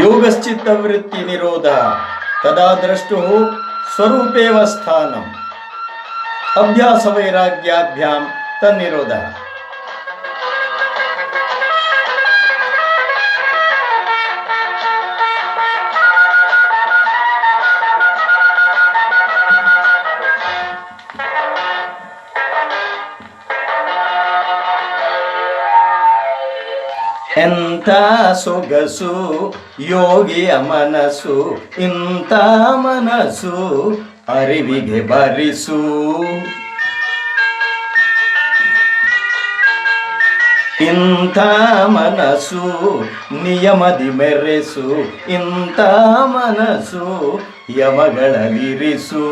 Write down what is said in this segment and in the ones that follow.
ಯೋಗಶ್ಚಿತ್ತವೃತ್ತಿ ನಿರೋಧ ತದಾ ದ್ರಷ್ಟು ಸ್ವರೂಪೇವ ಸ್ಥಾನಂ ಅಭ್ಯಾಸ ವೈರಾಗ್ಯಾಭ್ಯಾಂ ತನ್ನಿರೋಧ. ಎಂಥ ಸೊಗಸು ಯೋಗಿಯ ಮನಸ್ಸು, ಇಂಥ ಮನಸ್ಸು ಅರಿವಿಗೆ ಬರಿಸು. ಇಂಥ ಮನಸ್ಸು ನಿಯಮದಿ ಮೆರೆಸು, ಇಂಥ ಮನಸ್ಸು ಯಮಗಳಲ್ಲಿರಿಸು.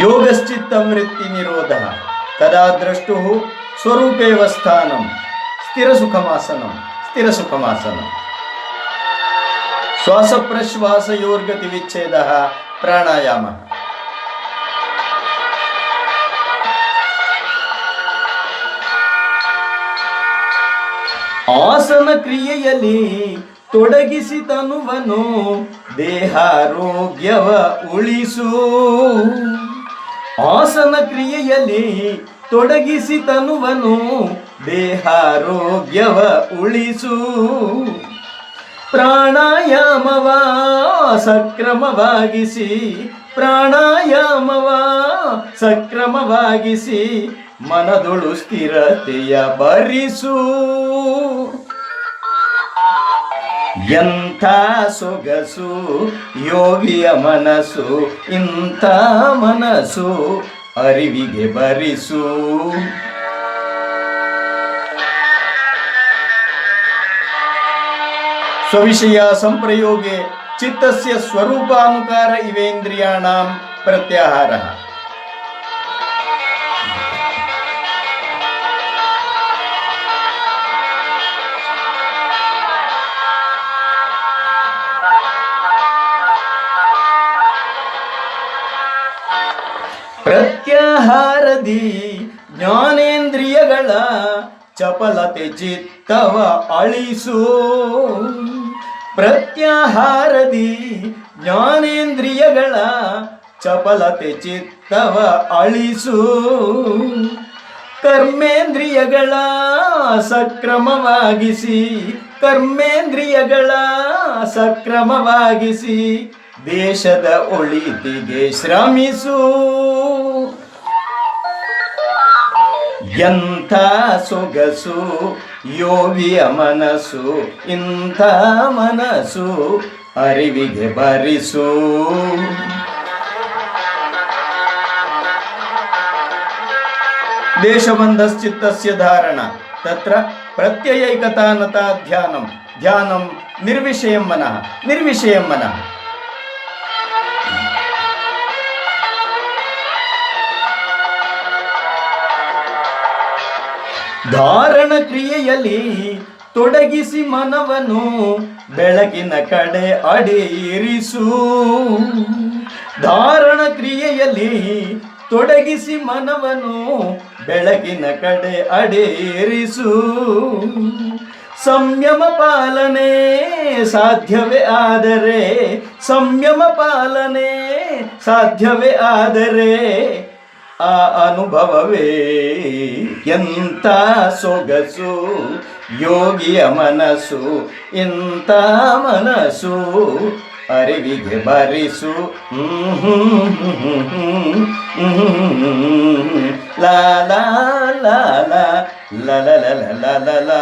ಯೋಗಶ್ಚಿತ್ತವೃತ್ತಿ ನಿರೋಧ ತದಾ ದ್ರಷ್ಟು ಸ್ವರೂಪೇವ ಸ್ಥಾನಂ ಸ್ಥಿರಸುಖಮಾಸನಂ ಸ್ಥಿರಸುಖಮಾಸನಂ. ಶ್ವಾಸಪ್ರಶ್ವಾಸಯೋರ್ಗತಿ ವಿಚ್ಛೇದ ಪ್ರಾಣಾಯಾಮ. ಆಸನ ಕ್ರಿಯೆಯಲ್ಲಿ ತೊಡಗಿಸಿ ತನುವನು ದೇಹಾರೋಗ್ಯವ ಉಳಿಸು. ಆಸನ ಕ್ರಿಯೆಯಲ್ಲಿ ತೊಡಗಿಸಿ ತನುವನು ದೇಹಾರೋಗ್ಯವ ಉಳಿಸು. ಪ್ರಾಣಾಯಾಮವ ಸಕ್ರಮವಾಗಿಸಿ, ಪ್ರಾಣಾಯಾಮವ ಸಕ್ರಮವಾಗಿಸಿ ಮನದೊಳು ಸ್ಥಿರತೆಯ ಬರಿಸು. ಎಂಥ ಸೊಗಸು ಯೋಗಿಯ ಮನಸ್ಸು, ಇಂಥ ಮನಸ್ಸು ಅರಿವಿಗೆ ಬರಿಸು. ಸ್ವವಿಷಯ ಸಂಪ್ರಯೋಗೆ ಚಿತ್ತಸ್ಯ ಸ್ವರೂಪಾನುಕಾರ ಇವೇಂದ್ರಿಯಾಣಾಂ ಪ್ರತ್ಯಾಹಾರಃ. ಪ್ರತ್ಯಾಹಾರದಿ ಜ್ಞಾನೇಂದ್ರಿಯಗಳ ಚಪಲತೆ ಚಿತ್ತವ ಅಳಿಸು. ಪ್ರತ್ಯಾಹಾರದಿ ಜ್ಞಾನೇಂದ್ರಿಯಗಳ ಚಪಲತೆ ಚಿತ್ತವ ಅಳಿಸು. ಕರ್ಮೇಂದ್ರಿಯಗಳ ಸಕ್ರಮವಾಗಿಸಿ, ಕರ್ಮೇಂದ್ರಿಯಗಳ ಸಕ್ರಮವಾಗಿಸಿ ದೇಶದ ಒಳಿತಿಗೆ ಶ್ರಮಿಸು. ಎಂಥ ಸೊಗಸು ಯೋಗಿಯ ಮನಸ್ಸು, ಇಂಥ ಮನಸ್ಸು ಅರಿವಿಗೆ ಬರಿಸು. ದೇಶಬಂಧಶ್ಚಿತ್ತಸ್ಯ ಧಾರಣ ತತ್ರ ಪ್ರತ್ಯಯೈಕತಾನತಾ ಧ್ಯಾನಂ. ಧ್ಯಾನಂ ನಿರ್ವಿಷಯಂ ಮನಃ, ನಿರ್ವಿಷಯಂ ಮನಃ. ಧಾರಣ ಕ್ರಿಯೆಯಲ್ಲಿ ತೊಡಗಿಸಿ ಮನವನ್ನು ಬೆಳಕಿನ ಕಡೆ ಅಡೆಯಿರಿಸು. ಧಾರಣ ಕ್ರಿಯೆಯಲ್ಲಿ ತೊಡಗಿಸಿ ಮನವನ್ನು ಬೆಳಕಿನ ಕಡೆ ಅಡೆಯಿರಿಸು. ಸಂಯಮ ಪಾಲನೆ ಸಾಧ್ಯವೇ ಆದರೆ, ಸಂಯಮ ಪಾಲನೆ ಸಾಧ್ಯವೇ ಆದರೆ ಆ ಅನುಭವವೇ ಎಂಥ ಸೊಗಸು ಯೋಗಿಯ ಮನಸ್ಸು, ಇಂಥ ಮನಸ್ಸು ಅರಿವಿಗೆ ಬರಿಸು. ಲಾ ಲಾ ಲಾ ಲಾ ಲಾ ಲಾ ಲಾ ಲಾ ಲಾ.